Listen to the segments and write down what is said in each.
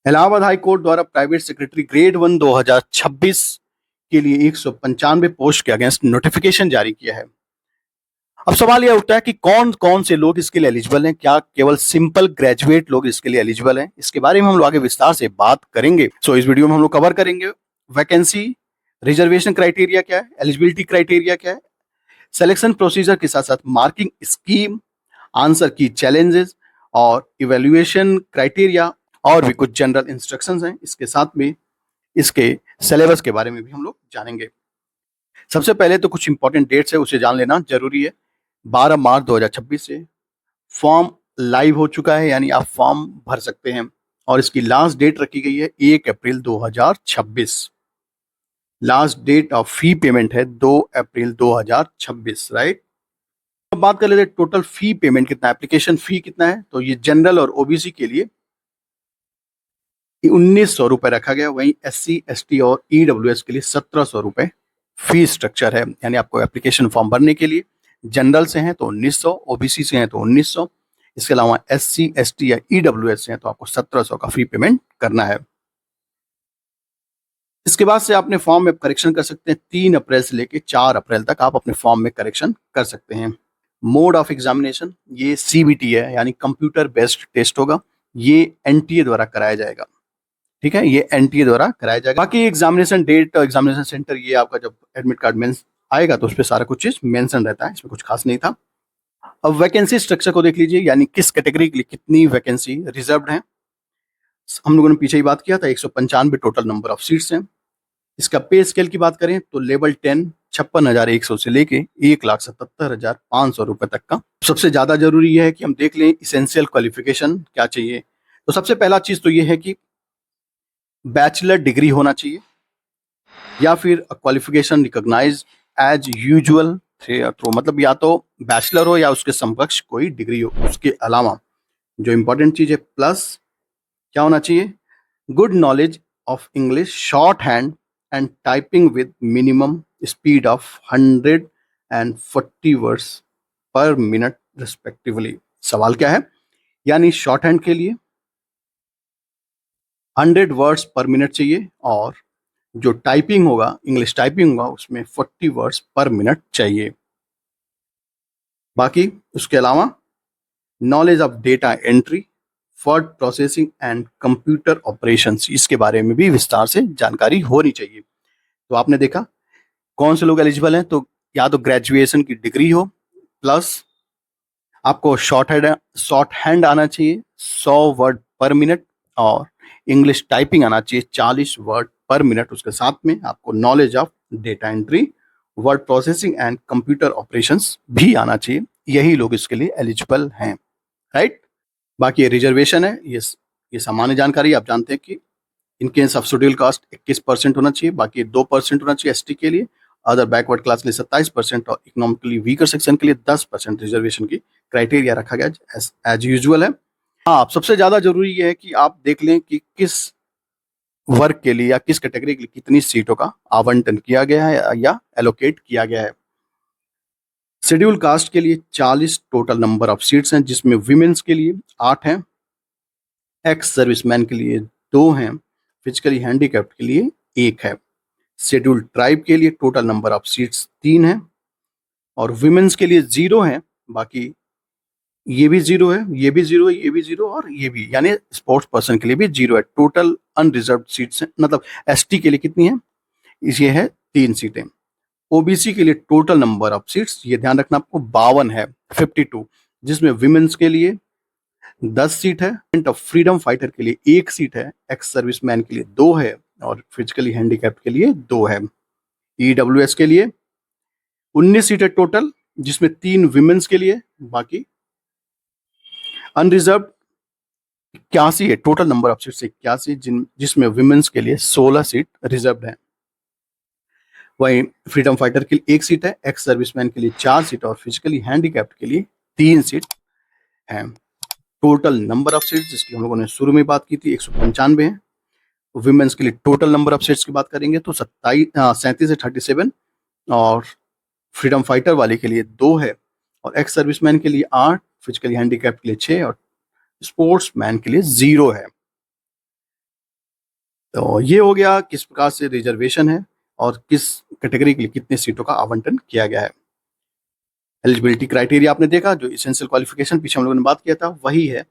Allahabad high court द्वारा private secretary grade 1 2026 के लिए 195 पोस्ट के अगेंस्ट नोटिफिकेशन जारी किया है। अब सवाल यह उठता है कि कौन कौन से लोग इसके लिए एलिजिबल हैं। क्या केवल सिंपल ग्रेजुएट लोग इसके लिए एलिजिबल हैं? इसके बारे में हम लोग आगे विस्तार से बात करेंगे। इस वीडियो में हम लोग कवर करेंगे वैकेंसी, रिजर्वेशन क्राइटेरिया क्या है, एलिजिबिलिटी क्राइटेरिया क्या है, सिलेक्शन प्रोसीजर के साथ साथ मार्किंग स्कीम, आंसर की चैलेंजेस और इवेल्युएशन क्राइटेरिया और भी कुछ जनरल इंस्ट्रक्शंस हैं। इसके साथ में इसके सिलेबस के बारे में भी हम लोग जानेंगे। सबसे पहले तो कुछ इंपॉर्टेंट डेट्स है, उसे जान लेना जरूरी है। 12 मार्च 2026 से फॉर्म लाइव हो चुका है, यानी आप फॉर्म भर सकते हैं और इसकी लास्ट डेट रखी गई है 1 अप्रैल 2026। Last date of fee payment है 2 अप्रैल 2026, राइट। अब बात कर लेते हैं टोटल फी पेमेंट कितना है, एप्लीकेशन फी कितना है। तो ये जनरल और ओबीसी के लिए 1900 रुपए रखा गया, वहीं SC ST और EWS के लिए 1700 रुपए फी स्ट्रक्चर है। यानी आपको एप्लीकेशन फॉर्म भरने के लिए जनरल से हैं तो 1900, ओबीसी से हैं तो 1900, इसके अलावा SC ST या EWS से हैं तो आपको 1700 का फी पेमेंट करना है। इसके बाद से आपने फॉर्म में करेक्शन कर सकते हैं। 3 अप्रैल से लेकर 4 अप्रैल तक आप अपने फॉर्म में करेक्शन कर सकते हैं। मोड ऑफ एग्जामिनेशन ये CBT है, यानी कंप्यूटर बेस्ड टेस्ट होगा। ये NTA द्वारा कराया जाएगा, ठीक है, ये NTA द्वारा कराया जाएगा। बाकी एग्जामिनेशन डेट, एग्जामिनेशन सेंटर, ये आपका जब एडमिट कार्ड मेंस आएगा तो उस पर सारा कुछ चीज मेंशन रहता है, इसमें कुछ खास नहीं था। अब वैकेंसी स्ट्रक्चर को देख लीजिए, यानी किस कैटेगरी के लिए कितनी वैकेंसी रिजर्व्ड है। हम लोगों ने पीछे ही बात किया था, 195 टोटल नंबर ऑफ सीट्स हैं। इसका पे स्केल की बात करें तो लेवल 10 56,100 से लेके 1,77,500 रुपए तक का। सबसे ज्यादा जरूरी है कि हम देख लें इसेंशियल क्वालिफिकेशन क्या चाहिए। तो सबसे पहला चीज तो ये है कि बैचलर डिग्री होना चाहिए या फिर qualification recognise as usual through, मतलब या तो बैचलर हो या उसके समकक्ष कोई डिग्री हो। उसके अलावा जो इंपॉर्टेंट चीज है प्लस क्या होना चाहिए, good knowledge of English short hand and typing with minimum speed of 140 words पर मिनट रिस्पेक्टिवली। सवाल क्या है, यानी शॉर्ट हैंड के लिए 100 वर्ड्स पर मिनट चाहिए और जो टाइपिंग होगा, इंग्लिश टाइपिंग होगा, उसमें 40 वर्ड्स पर मिनट चाहिए। बाकी उसके अलावा knowledge of data entry, word processing and computer operations, इसके बारे में भी विस्तार से जानकारी होनी चाहिए। तो आपने देखा कौन से लोग एलिजिबल हैं, तो या तो ग्रेजुएशन की डिग्री हो, प्लस आपको शॉर्ट हैंड आना चाहिए 100 वर्ड पर मिनट और इंग्लिश टाइपिंग आना चाहिए 40 वर्ड पर मिनट। उसके साथ में आपको knowledge of data entry, word processing and computer operations भी आना चाहिए। यही लोग इसके लिए एलिजिबल हैं, राइट। बाकी रिजर्वेशन है, ये सामान्य जानकारी, आप जानते हैं कि in case of schedule caste 21% होना चाहिए, बाकी 2% होना चाहिए ST के लिए, अदर बैकवर्ड क्लास के लिए 27% और इकोनॉमिकली वीकर सेक्शन के लिए 10% रिजर्वेशन की क्राइटेरिया रखा गया एज यूजुअल है। हाँ, सबसे ज्यादा जरूरी ये है कि आप देख लें कि किस वर्ग के लिए या किस कैटेगरी के लिए कितनी सीटों का आवंटन किया गया है या एलोकेट किया गया है। शेड्यूल कास्ट के लिए 40 टोटल नंबर ऑफ सीट्स हैं, जिसमें विमेन्स के लिए 8 हैं, एक्स सर्विसमैन के लिए 2 हैं, फिजिकली हैंडीकैप्ड के लिए 1 है। शेड्यूल ट्राइब के लिए टोटल नंबर ऑफ सीट्स 3 हैं और विमेन्स के लिए 0 हैं। बाकी ये भी 0 है, ये भी 0 है, ये भी 0 और ये भी, यानी स्पोर्ट्स पर्सन के लिए भी 0 है। टोटल अनरिजर्व्ड सीट्स हैं, मतलब ST के लिए कितनी है, ये है 3 सीटें। OBC के लिए टोटल नंबर ऑफ सीट्स, ये ध्यान रखना आपको, 52 है, 52, जिसमें विमेन्स के लिए 10 सीट है, ऑफ फ्रीडम फाइटर के लिए 1 सीट है, एक्स सर्विसमैन के लिए 2 है और फिजिकली हैंडीकैप्ड के लिए 2 है। EWS के लिए 19 सीट है टोटल, जिसमें 3 विमेन्स के लिए, बाकी अनरिजर्व 81 है। टोटल नंबर ऑफ सीट्स 81, जिसमें विमेन्स के लिए 16 सीट रिजर्व है। वहीं फ्रीडम फाइटर के लिए 1 सीट है, एक्स सर्विसमैन के लिए 4 सीट और फिजिकली हैंडीकैप्ड के लिए 3 सीट है। टोटल नंबर ऑफ सीट्स, जिसकी हम लोगों ने शुरू में बात की थी, 195 है। विमेन्स के लिए टोटल नंबर ऑफ सीट्स की बात करेंगे तो 37 है, 37, और फ्रीडम फाइटर वाले के लिए 2 है और एक्स सर्विसमैन के लिए 8, फिजिकली हैंडीकैप्ड के लिए 6 और स्पोर्ट्स मैन के लिए 0 है। तो ये हो गया किस प्रकार से रिजर्वेशन है और किस कैटेगरी के लिए कितने सीटों का आवंटन किया गया है। एलिजिबिलिटी क्राइटेरिया आपने देखा, जो इसेंशियल क्वालिफिकेशन पीछे हम लोगों ने बात किया था वही है।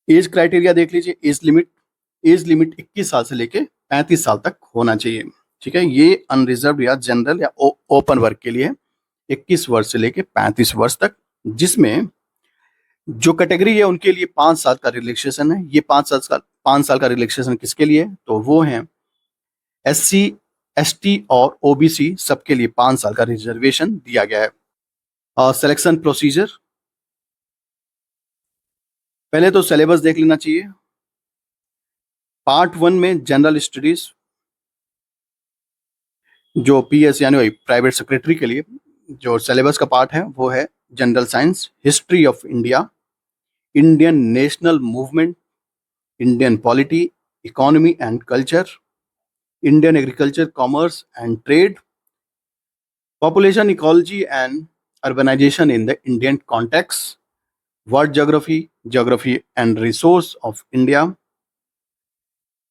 एज क्राइटेरिया देख लीजिए, एज लिमिट 21 साल से लेके 35 साल तक होना चाहिए। ठीक है, ये अनरिजर्व या जनरल या ओपन वर्ग के लिए 21 वर्ष से लेके 35 वर्ष तक, जिसमें जो कैटेगरी है उनके लिए 5 साल का रिलैक्सेशन है। ये 5 साल का रिलैक्सेशन किसके लिए, तो वो है SC ST और OBC, सबके लिए 5 साल का रिजर्वेशन दिया गया है। सिलेक्शन प्रोसीजर, पहले तो सिलेबस देख लेना चाहिए। पार्ट 1 में जनरल स्टडीज, जो PS यानी प्राइवेट सेक्रेटरी के लिए जो सिलेबस का पार्ट है वो है general science, history of India, Indian national movement, Indian polity, economy and culture, Indian agriculture, commerce and trade, population ecology and urbanization in the Indian context, world geography, geography and resource of India,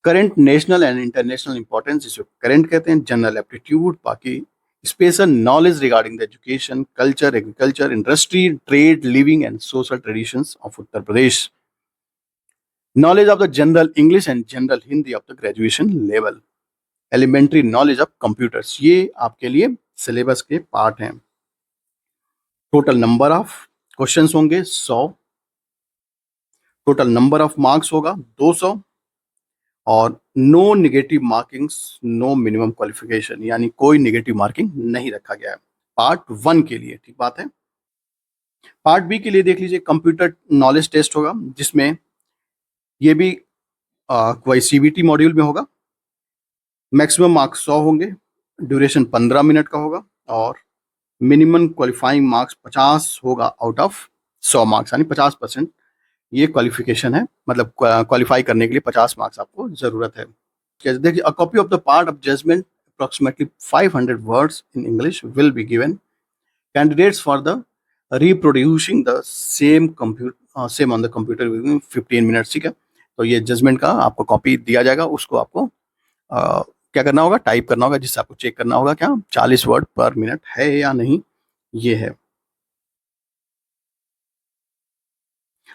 current national and international importance, जिसको current कहते हैं, general aptitude, बाकी special knowledge regarding the education, culture, agriculture, industry, trade, living and social traditions of Uttar Pradesh, knowledge of the general English and general Hindi of the graduation level, elementary knowledge of computers, ये आपके लिए syllabus के part हैं। Total number of questions होंगे 100, total number of marks होगा 200, और no negative markings, no minimum qualification, यानी कोई नेगेटिव मार्किंग नहीं रखा गया है पार्ट 1 के लिए। ठीक बात है। पार्ट बी के लिए देख लीजिए, कंप्यूटर नॉलेज टेस्ट होगा, जिसमें ये भी कोई CBT मॉड्यूल में होगा। मैक्सिमम मार्क्स 100 होंगे, ड्यूरेशन 15 मिनट का होगा, और मिनिमम क्वालिफाइंग मार्क्स 50 होगा आउट ऑफ 100 मार्क्स, यानी 50% ये क्वालिफिकेशन है, मतलब क्वालिफाई करने के लिए 50 मार्क्स आपको जरूरत है। देखिए, a copy of the part of judgement approximately 500 words in English will be given candidates for the reproducing the same on the computer within 15 minutes। ठीक है, तो ये जजमेंट का आपको कॉपी दिया जाएगा, उसको आपको क्या करना होगा, टाइप करना होगा, जिससे आपको चेक करना होगा क्या 40 वर्ड पर मिनट है या नहीं, ये है।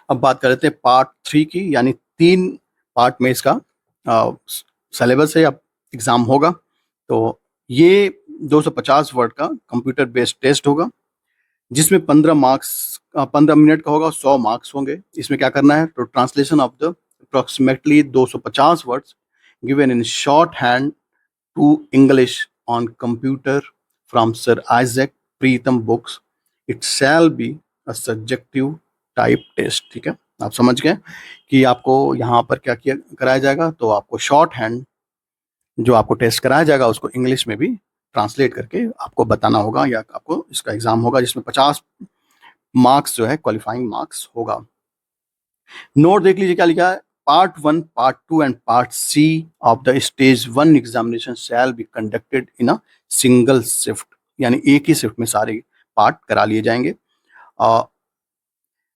अब बात कर लेते हैं पार्ट 3 की, यानी 3 पार्ट में इसका सिलेबस है, अब एग्जाम होगा। तो ये 250 वर्ड का कंप्यूटर बेस्ड टेस्ट होगा, जिसमें 15 मिनट का होगा, 100 मार्क्स होंगे। इसमें क्या करना है, तो translation of the approximately 250 words given in short hand to English on computer from Sir Isaac Pitman books, it shall be a subjective type test. ठीक है, आप समझ गए कि आपको यहाँ पर क्या किया कराया जाएगा, तो आपको शॉर्ट हैंड जो आपको टेस्ट कराया जाएगा उसको इंग्लिश में भी ट्रांसलेट करके आपको बताना होगा, या आपको इसका एग्जाम होगा, जिसमें 50 मार्क्स जो है क्वालिफाइंग मार्क्स होगा। नोट देख लीजिए क्या लिखा है, part 1, part 2 and part C of the stage 1 examination shall be conducted in a single shift, यानी एक ही शिफ्ट में सारे पार्ट करा लिए जाएंगे।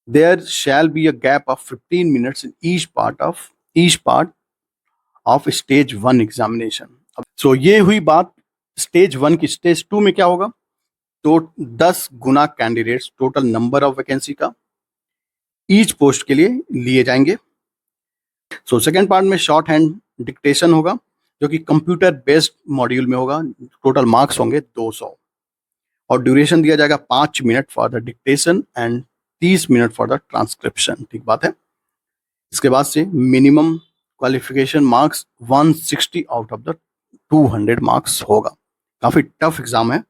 There shall be a gap of 15 minutes in each part of stage 1 examination. So ये हुई बात स्टेज 1 की। स्टेज 2 में क्या होगा, तो 10 गुना candidates total number of vacancy का ईच पोस्ट के लिए लिए जाएंगे। सो सेकेंड पार्ट में शॉर्ट हैंड डिक्टेशन होगा, जो कि कंप्यूटर बेस्ड मॉड्यूल में होगा, टोटल मार्क्स होंगे 200, और ड्यूरेशन दिया जाएगा 5 minute for the dictation and 30 minute for the transcription. ठीक बात है। इसके बाद से minimum qualification marks 160 out of the 200 marks होगा। काफी टफ एग्जाम है।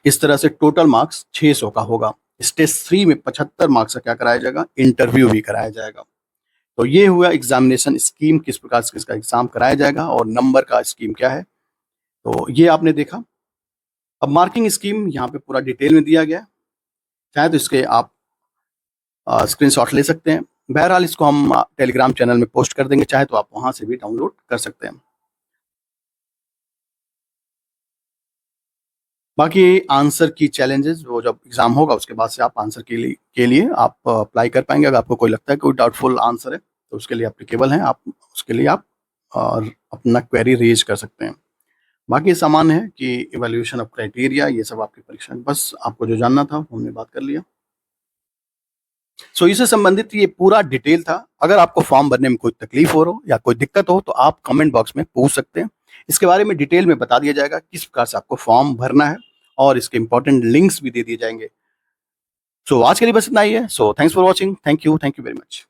इस तरह से टोटल मार्क्स 600 का होगा। स्टेज 3 में 75 मार्क्स का क्या कराया जाएगा, इंटरव्यू भी कराया जाएगा। तो ये हुआ एग्जामिनेशन स्कीम, किस प्रकार से इसका एग्जाम कराया जाएगा और नंबर का स्कीम क्या है, तो ये आपने देखा। अब मार्किंग स्कीम यहाँ पे पूरा डिटेल में दिया गया है, चाहे तो इसके आप स्क्रीनशॉट ले सकते हैं। बहरहाल इसको हम टेलीग्राम चैनल में पोस्ट कर देंगे, चाहे तो आप वहां से भी डाउनलोड कर सकते हैं। बाकी आंसर की चैलेंजेस वो जब एग्जाम होगा उसके बाद से आप आंसर के लिए आप अप्लाई कर पाएंगे। अगर आपको कोई लगता है कोई डाउटफुल आंसर है तो उसके लिए एप्लीकेबल है, आप उसके लिए आप और अपना क्वेरी रेज कर सकते हैं। बाकी सामान है कि इवैल्यूएशन ऑफ क्राइटेरिया, ये सब आपकी परीक्षा में, बस आपको जो जानना था हमने बात कर लिया। इससे संबंधित ये पूरा डिटेल था। अगर आपको फॉर्म भरने में कोई तकलीफ हो या कोई दिक्कत हो तो आप कमेंट बॉक्स में पूछ सकते हैं। इसके बारे में डिटेल में बता दिया जाएगा किस प्रकार से आपको फॉर्म भरना है और इसके इंपॉर्टेंट लिंक्स भी दे दिए जाएंगे। आज के लिए बस इतना ही है। Thanks for watching. Thank you very much.